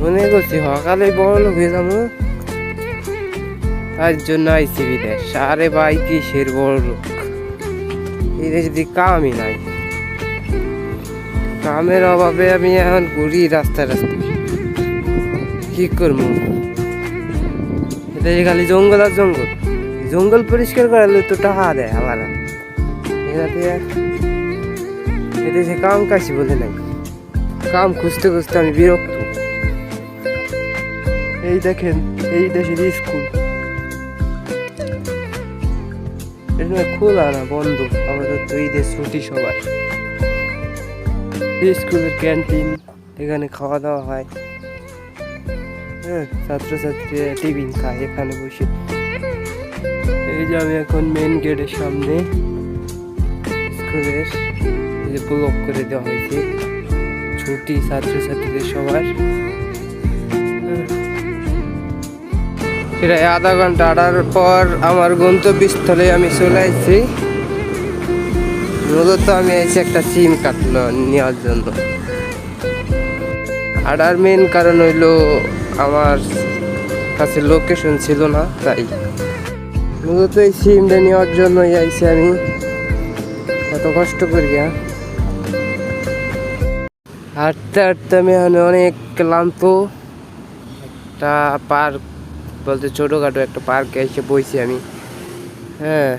মনে করছি সকালে বড় লোক হয়ে যাবো, তার জন্য আইসি বিদেশ। আরে ভাই কিসের বড় লোক, এই দেশে যদি কামই নাই, কামের অভাবে আমি এখন ঘুরি রাস্তায় রাস্তায়। কি করবো, এদেশে খালি জঙ্গল আর জঙ্গল। জঙ্গল পরিষ্কার করালে তো টাকা দেয় আলাদা, এদেশে কাম কাশি বলে নাই। কাম খুঁজতে খুঁজতে আমি বিরক্ত। এই দেখেন, এই দেশের স্কুল এটা খোলা না, বন্ধ। আমাদের তো ঈদের ছুটি সবার। স্কুলের ক্যান্টিন, এখানে খাওয়া দাওয়া হয়। হ্যাঁ, ছাত্রছাত্রীরা টিফিন খায় এখানে বসে। এই যে আমি এখন মেন গেটের সামনে, স্কুলের যে ব্লক করে দেওয়া হয়েছে, ছুটি ছাত্রছাত্রীদের সবার। প্রায় আধা ঘন্টা হাঁটার পর আমার গন্তব্যস্থলে আমি চলে আসছি। মূলত আমি এসে একটা সিম কাটলো নেওয়ার জন্য। হাঁটার মেন কারণ হইলো আমার কাছে লোকেশন ছিল না, তাই মূলত এই সিমটা নেওয়ার জন্যই আইসি আমি এত কষ্ট করি। হাঁটতে হাঁটতে আমি এখানে অনেক ক্লান্ত। একটা পার্ক বলতে ছোটোখাটো একটা পার্কে এসে বইছি আমি। হ্যাঁ,